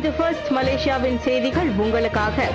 இது ஃபர்ஸ்ட் மலேசியாவின் செய்திகள் உங்களுக்காக.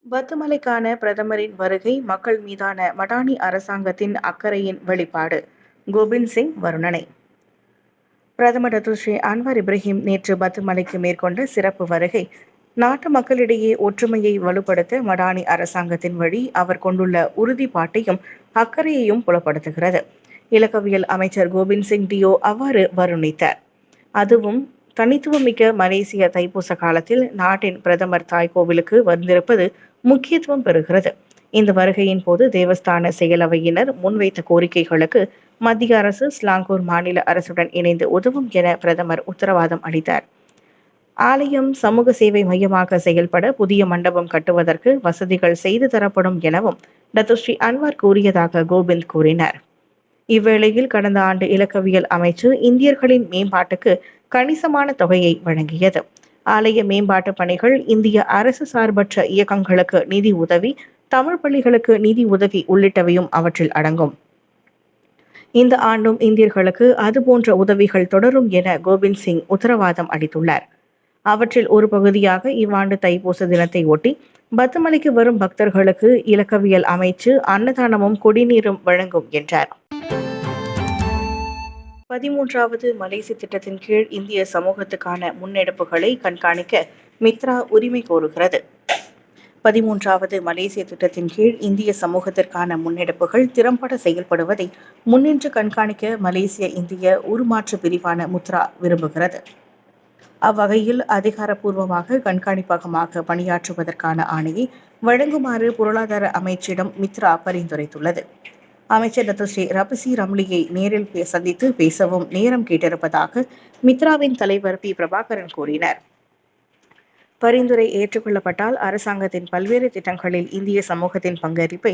பத்துமலைக்கான பிரதமரின் வருகை மக்கள் மீதான மடானி அரசாங்கத்தின் அக்கறையின் வெளிப்பாடு. கோபிந்த் சிங் வருணனை. பிரதமர் டத்துஸ்ரீ அன்வார் இப்ராஹிம் நேற்று பத்துமலைக்கு மேற்கொண்ட சிறப்பு வருகை நாட்டு மக்களிடையே ஒற்றுமையை வலுப்படுத்த மடானி அரசாங்கத்தின் வழி அவர் கொண்டுள்ள உறுதிப்பாட்டையும் அக்கறையையும் புலப்படுத்துகிறது. இலக்கவியல் அமைச்சர் கோபிந்த் சிங் டியோ அவ்வாறு வருணித்தார். அதுவும் தனித்துவமிக்க மலேசிய தைப்பூச காலத்தில் நாட்டின் பிரதமர் தாய் கோவிலுக்கு வந்திருப்பது முக்கியத்துவம் பெறுகிறது. இந்த வருகையின் போது தேவஸ்தான செயலவையினர் முன்வைத்த கோரிக்கைகளுக்கு மத்திய அரசு ஸ்லாங்கூர் மாநில அரசுடன் இணைந்து உதவும் என பிரதமர் உத்தரவாதம் அளித்தார். ஆலயம் சமூக சேவை மையமாக செயல்பட புதிய மண்டபம் கட்டுவதற்கு வசதிகள் செய்து தரப்படும் எனவும் டத்துஸ்ரீ அன்வார் கூறியதாக கோபிந்த் கூறினார். இவ்வேளையில் கடந்த ஆண்டு இலக்கவியல் அமைச்சு இந்தியர்களின் மேம்பாட்டுக்கு கணிசமான தொகையை வழங்கியது. ஆலய மேம்பாட்டு பணிகள், இந்திய அரசு சார்பற்ற இயக்கங்களுக்கு நிதி உதவி, தமிழ் பள்ளிகளுக்கு நிதி உதவி உள்ளிட்டவையும் அவற்றில் அடங்கும். இந்த ஆண்டும் இந்தியர்களுக்கு அதுபோன்ற உதவிகள் தொடரும் என கோபிந்த் சிங் உத்தரவாதம் அளித்துள்ளார். அவற்றில் ஒரு பகுதியாக இவ்வாண்டு தைப்பூச தினத்தை ஒட்டி பத்துமலைக்கு வரும் பக்தர்களுக்கு இலக்கவியல் அமைச்சு அன்னதானமும் குடிநீரும் வழங்கும் என்றார். 13வது மலேசிய திட்டத்தின் கீழ் இந்திய சமூகத்துக்கான முன்னெடுப்புகளை கண்காணிக்க மித்ரா உரிமை கோருகிறது. 13வது மலேசிய திட்டத்தின் கீழ் இந்திய சமூகத்திற்கான முன்னெடுப்புகள் திறம்பட செயல்படுவதை முன்னின்று கண்காணிக்க மலேசிய இந்திய உருமாற்று பிரிவான முத்ரா விரும்புகிறது. அவ்வகையில் அதிகாரப்பூர்வமாக கண்காணிப்பகமாக பணியாற்றுவதற்கான ஆணையை வழங்குமாறு பொருளாதார அமைச்சிடம் மித்ரா பரிந்துரைத்துள்ளது. அமைச்சர் டத்துஸ்ரீ ரபசி ரம்லியை நேரில் சந்தித்து பேசவும் நேரம் கேட்டிருப்பதாக மித்ராவின் தலைவர் பி பிரபாகரன் கூறினார். பரிந்துரை ஏற்றுக்கொள்ளப்பட்டால் அரசாங்கத்தின் பல்வேறு திட்டங்களில் இந்திய சமூகத்தின் பங்களிப்பை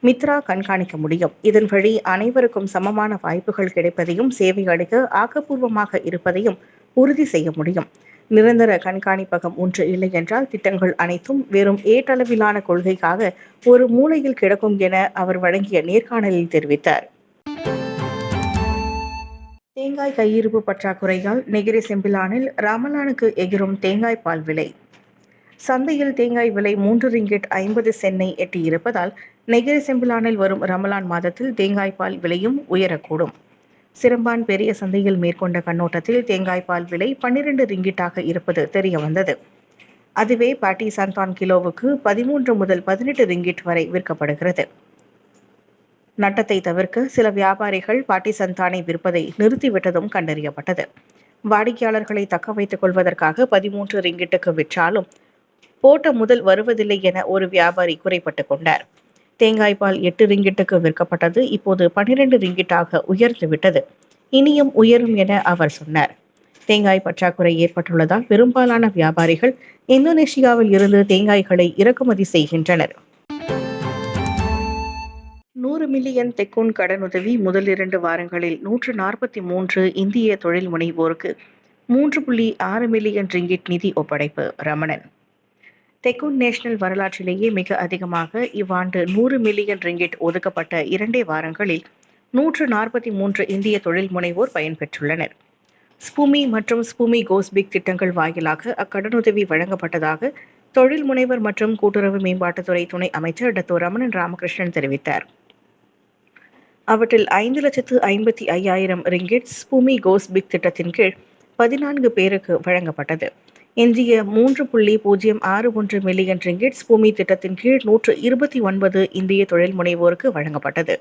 மித்ரா கண்காணிக்க முடியும். இதன் வழி அனைவருக்கும் சமமான வாய்ப்புகள் கிடைப்பதையும் சேவை அளிக்க ஆக்கப்பூர்வமாக இருப்பதையும் உறுதி செய்ய முடியும். நிரந்தர கண்காணிப்பகம் ஒன்று இல்லை என்றால் திட்டங்கள் அனைத்தும் வெறும் ஏட்டளவிலான கொள்கைக்காக ஒரு மூலையில் கிடக்கும் என அவர் வழங்கிய நேர்காணலில் தெரிவித்தார். தேங்காய் கையிருப்பு பற்றாக்குறையால் நெகிரி செம்பிலானில் ரமலானுக்கு எகிரும் தேங்காய் பால் விலை. சந்தையில் தேங்காய் விலை 3 ரிங்கிட் 50 சென்னை எட்டியிருப்பதால் நெகிரி செம்பிலானில் வரும் ரமலான் மாதத்தில் தேங்காய் பால் விலையும் உயரக்கூடும். சிரம்பான் பெரிய சந்தையில் மேற்கொண்ட கண்ணோட்டத்தில் தேங்காய் பால் விலை 12 ரிங்கிட்டாக இருப்பது தெரிய வந்தது. அதுவே பாட்டி சந்தான் கிலோவுக்கு 13 முதல் 18 ரிங்கிட் வரை விற்கப்படுகிறது. நட்டத்தை தவிர்க்க சில வியாபாரிகள் பாட்டி சந்தானை விற்பதை நிறுத்திவிட்டதும் கண்டறியப்பட்டது. வாடிக்கையாளர்களை தக்க வைத்துக் கொள்வதற்காக 13 ரிங்கிட்டுக்கு விற்றாலும் போட்ட முதல் வருவதில்லை என ஒரு வியாபாரி குறைப்பட்டுக் கொண்டார். தேங்காய் பால் 8 ரிங்கிட்டுக்கு விற்கப்பட்டது இப்போது 12 ரிங்கிட்டாக உயர்ந்துவிட்டது. இனியும் உயரும் என அவர் சொன்னார். தேங்காய் பற்றாக்குறை ஏற்பட்டுள்ளதால் பெரும்பாலான வியாபாரிகள் இந்தோனேஷியாவில் இருந்து தேங்காய்களை இறக்குமதி செய்கின்றனர். 100 மில்லியன் தெக்கூன் கடனுதவி முதல் 2 வாரங்களில் 143 இந்திய தொழில் முனைவோருக்கு 3.6 மில்லியன் ரிங்கிட் நிதி ஒப்படைப்பு. ரமணன். தெக்கூன் நேஷனல் வரலாற்றிலேயே மிக அதிகமாக இவ்வாண்டு 100 மில்லியன் ரிங்கிட் ஒதுக்கப்பட்ட 2 வாரங்களில் 143 இந்திய தொழில் முனைவோர் பயன்பெற்றுள்ளனர். ஸ்பூமி மற்றும் ஸ்பூமி கோஸ்பிக் திட்டங்கள் வாயிலாக அக்கடனுதவி வழங்கப்பட்டதாக தொழில் முனைவர் மற்றும் கூட்டுறவு மேம்பாட்டுத்துறை துணை அமைச்சர் டத்தோ ரமணன் ராமகிருஷ்ணன் தெரிவித்தார். அவற்றில் 5,55,000 ரிங்கிட் ஸ்பூமி கோஸ்பிக் திட்டத்தின் கீழ் 14 பேருக்கு வழங்கப்பட்டது. எஞ்சிய 3.061 மில்லியன் ரிங்கிட் ஸ்பூமி திட்டத்தின் கீழ் 129 இந்திய தொழில் முனைவோருக்கு வழங்கப்பட்டது.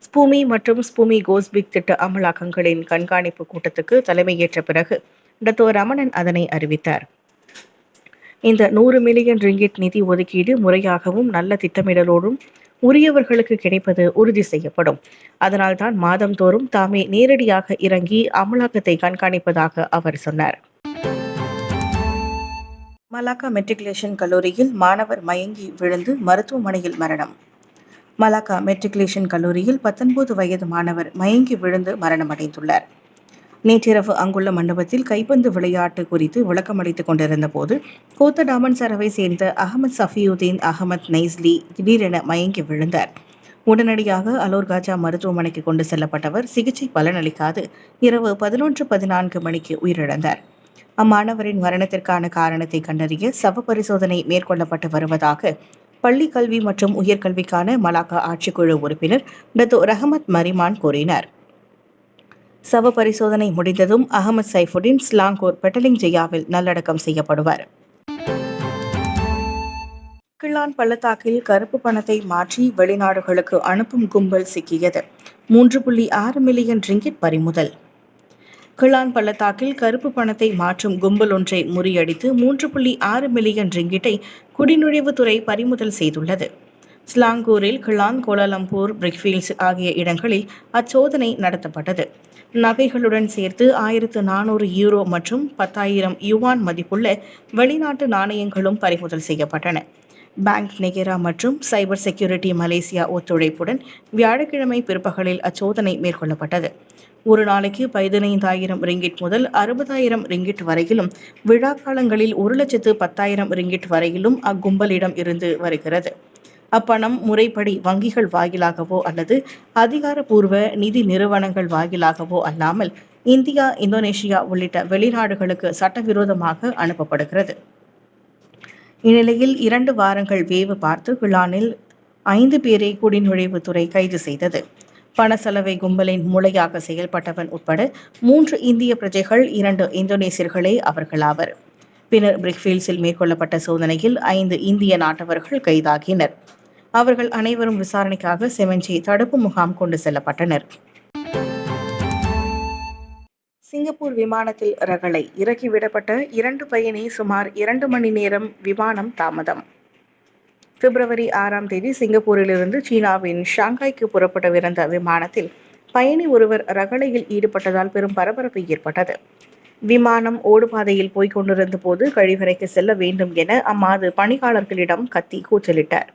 ஸ்பூமி மற்றும் ஸ்பூமி கோஸ்பிக் திட்ட அமலாக்கங்களின் கண்காணிப்பு கூட்டத்துக்கு தலைமையேற்ற பிறகு டத்தோ ரமணன் அதனை அறிவித்தார். இந்த 100 மில்லியன் ரிங்கிட் நிதி ஒதுக்கீடு முறையாகவும் நல்ல திட்டமிடலோடும் உரியவர்களுக்கு கிடைப்பது உறுதி செய்யப்படும். அதனால்தான் மாதந்தோறும் தாமே நேரடியாக இறங்கி அமலாக்கத்தை கண்காணிப்பதாக அவர் சொன்னார். மலாக்கா மெட்ரிகுலேஷன் கல்லூரியில் மாணவர் மயங்கி விழுந்து மருத்துவமனையில் மரணம். மலாக்கா மெட்ரிகுலேஷன் கல்லூரியில் 19 வயது மாணவர் மயங்கி விழுந்து மரணமடைந்துள்ளார். நேற்றிரவு அங்குள்ள மண்டபத்தில் கைப்பந்து விளையாட்டு குறித்து விளக்கமளித்துக் கொண்டிருந்த போது கோத்தடாமன் சரவை சேர்ந்த அகமது சஃபியுதீன் அகமது நைஸ்லி திடீரென மயங்கி விழுந்தார். உடனடியாக அலோர் காஜா மருத்துவமனைக்கு கொண்டு செல்லப்பட்டவர் சிகிச்சை பலனளிக்காது இரவு 11:14 மணிக்கு உயிரிழந்தார். அம்மாணவரின் மரணத்திற்கான காரணத்தை கண்டறிய சவ பரிசோதனை மேற்கொள்ளப்பட்டு வருவதாக பள்ளி கல்வி மற்றும் உயர்கல்விக்கான மலாக்கா ஆட்சிக்குழு உறுப்பினர் டத்தோ ரஹமத் மரிமான் கூறினார். சவ பரிசோதனை முடிந்ததும் அகமது சைஃபுடின் ஸ்லாங்கூர் பெட்டலிங் ஜெயாவில் நல்லடக்கம் செய்யப்படுவார். கிள்ளான் பள்ளத்தாக்கில் கருப்பு பணத்தை மாற்றி வெளிநாடுகளுக்கு அனுப்பும் கும்பல் சிக்கியது. 3.6 மில்லியன் ரிங்கிட் பறிமுதல். கிள்ளான் பள்ளத்தாக்கில் கருப்பு பணத்தை மாற்றும் கும்பல் ஒன்றை முறியடித்து 3.6 மில்லியன் ரிங்கிட்டை குடிநுழைவுத்துறை பறிமுதல் செய்துள்ளது. ஸ்லாங்கூரில் கிள்ளான், கோலாலம்பூர், பிரிக்ஃபீல்ட்ஸ் ஆகிய இடங்களில் அச்சோதனை நடத்தப்பட்டது. நகைகளுடன் சேர்த்து 1400 யூரோ மற்றும் 10,000 யுவான் மதிப்புள்ள வெளிநாட்டு நாணயங்களும் பறிமுதல் செய்யப்பட்டன. பேங்க் நெகேரா மற்றும் சைபர் செக்யூரிட்டி மலேசியா ஒத்துழைப்புடன் வியாழக்கிழமை பிற்பகலில் அச்சோதனை மேற்கொள்ளப்பட்டது. ஒரு நாளைக்கு 15,000 ரிங்கிட் முதல் 60,000 ரிங்கிட் வரையிலும், விழா காலங்களில் 1,10,000 ரிங்கிட் வரையிலும் அக்கும்பலிடம் இருந்து வருகிறது. அப்பணம் முறைப்படி வங்கிகள் வாயிலாகவோ அல்லது அதிகாரப்பூர்வ நிதி நிறுவனங்கள் வாயிலாகவோ அல்லாமல் இந்தியா, இந்தோனேஷியா உள்ளிட்ட வெளிநாடுகளுக்கு சட்டவிரோதமாக அனுப்பப்படுகிறது. இந்நிலையில் 2 வாரங்கள் வேவு பார்த்து கிள்ளானில் 5 பேரை குடிநுழைவுத்துறை கைது செய்தது. பண சலவை கும்பலின் மூளையாக செயல்பட்டவன் உட்பட 3 இந்திய பிரஜைகள், 2 இந்தோனேசியர்களே அவர்களாவர். பின்னர் பிரிக்ஃபீல்ட்ஸில் மேற்கொள்ளப்பட்ட சோதனையில் 5 இந்திய நாட்டவர்கள் கைதாகினர். அவர்கள் அனைவரும் விசாரணைக்காக செவஞ்சி தடுப்பு முகாம் கொண்டு செல்லப்பட்டனர். சிங்கப்பூர் விமானத்தில் ரகளை இறக்கிவிடப்பட்ட 2 பயணி சுமார் 2 மணி நேரம் விமானம் தாமதம். பிப்ரவரி 6ஆம் தேதி சிங்கப்பூரிலிருந்து சீனாவின் ஷாங்காய்க்கு புறப்படவிருந்த விமானத்தில் பயணி ஒருவர் ரகளையில் ஈடுபட்டதால் பெரும் பரபரப்பு ஏற்பட்டது. விமானம் ஓடுபாதையில் போய்க் கொண்டிருந்த போது கழிவறைக்கு செல்ல வேண்டும் என அம்மாது பணியாளர்களிடம் கத்தி கூச்சலிட்டார்.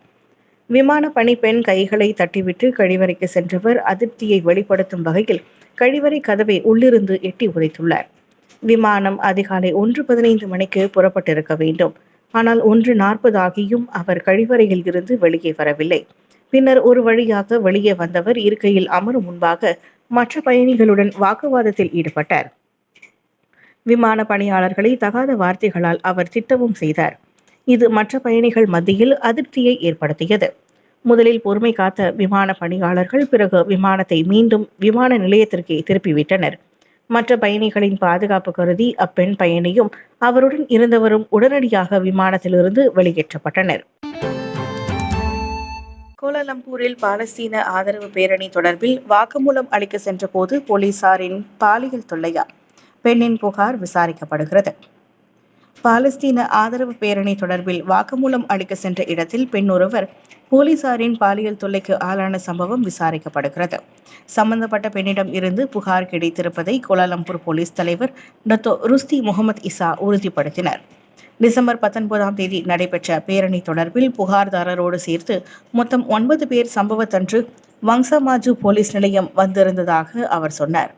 விமான பணிப்பெண் கைகளை தட்டிவிட்டு கழிவறைக்கு சென்றவர் அதிருப்தியை வெளிப்படுத்தும் வகையில் கழிவறை கதவை உள்ளிருந்து எட்டி உதைத்துள்ளார். விமானம் அதிகாலை 1:15 மணிக்கு புறப்பட்டிருக்க வேண்டும். ஆனால் 1:40 ஆகியும் அவர் கழிவறையில் இருந்து வெளியே வரவில்லை. பின்னர் ஒரு வழியாக வெளியே வந்தவர் இருக்கையில் அமரும் முன்பாக மற்ற பயணிகளுடன் வாக்குவாதத்தில் ஈடுபட்டார். விமான பணியாளர்களை தகாத வார்த்தைகளால் அவர் திட்டவும் செய்தார். இது மற்ற பயணிகள் மத்தியில் அதிருப்தியை ஏற்படுத்தியது. முதலில் பொறுமை காத்த விமான பணியாளர்கள் பிறகு விமானத்தை மீண்டும் விமான நிலையத்திற்கே திருப்பிவிட்டனர். மற்ற பயணிகளின் பாதுகாப்பு கருதி அப்பெண் பயணியும் அவருடன் இருந்தவரும் உடனடியாக விமானத்திலிருந்து வெளியேற்றப்பட்டனர். கோலாலம்பூரில் பாலஸ்தீன ஆதரவு பேரணி தொடர்பில் வாக்குமூலம் அளிக்க சென்றபோது போலீசாரின் பாலியல் தொல்லையா? பெண்ணின் புகார் விசாரிக்கப்படுகிறது. பாலஸ்தீன ஆதரவு பேரணி தொடர்பில் வாக்குமூலம் அளிக்க சென்ற இடத்தில் பெண் ஒருவர் போலீசாரின் பாலியல் தொல்லைக்கு ஆளான சம்பவம் விசாரிக்கப்படுகிறது. சம்பந்தப்பட்ட பெண்ணிடம் இருந்து புகார் கிடைத்திருப்பதை கோலாலம்பூர் போலீஸ் தலைவர் டத்தோ ருஸ்தி முகமது இசா உறுதிப்படுத்தினர். டிசம்பர் 19ஆம் தேதி நடைபெற்ற பேரணி தொடர்பில் புகார்தாரரோடு சேர்த்து மொத்தம் 9 பேர் சம்பவத்தன்று வங்சமாஜு போலீஸ் நிலையம் வந்திருந்ததாக அவர் சொன்னார்.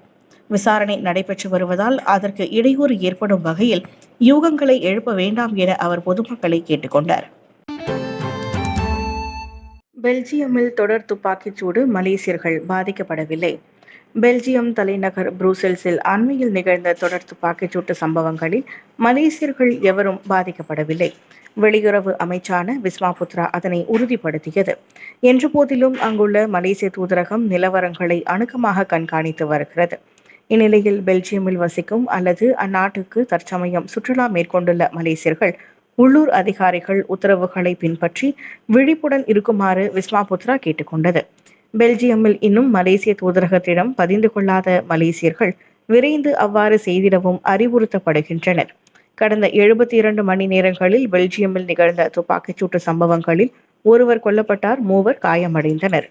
விசாரணை நடைபெற்று வருவதால் அதற்கு இடையூறு ஏற்படும் வகையில் யூகங்களை எழுப்ப வேண்டாம் என அவர் பொதுமக்களை கேட்டுக்கொண்டார். பெல்ஜியமில் தொடர் துப்பாக்கிச்சூடு, மலேசியர்கள் பாதிக்கப்படவில்லை. பெல்ஜியம் தலைநகர் புரூசெல்ஸில் அண்மையில் நிகழ்ந்த தொடர் துப்பாக்கிச்சூட்டு சம்பவங்களில் மலேசியர்கள் எவரும் பாதிக்கப்படவில்லை. வெளியுறவு அமைச்சான விஸ்மா புத்ரா அதனை உறுதிப்படுத்தியது. என்ற போதிலும் அங்குள்ள மலேசிய தூதரகம் நிலவரங்களை அணுக்கமாக கண்காணித்து வருகிறது. இந்நிலையில் பெல்ஜியமில் வசிக்கும் அல்லது அந்நாட்டுக்கு தற்சமயம் சுற்றுலா மேற்கொண்டுள்ள மலேசியர்கள் உள்ளூர் அதிகாரிகள் உத்தரவுகளை பின்பற்றி விழிப்புடன் இருக்குமாறு விஸ்மா புத்ரா கேட்டுக்கொண்டது. பெல்ஜியமில் இன்னும் மலேசிய தூதரகத்திடம் பதிந்து கொள்ளாத மலேசியர்கள் விரைந்து அவ்வாறு செய்திடவும் அறிவுறுத்தப்படுகின்றனர். கடந்த 72 மணி நேரங்களில் பெல்ஜியமில் நிகழ்ந்த துப்பாக்கிச்சூட்டு சம்பவங்களில் ஒருவர் கொல்லப்பட்டார், 3 காயமடைந்தனர்.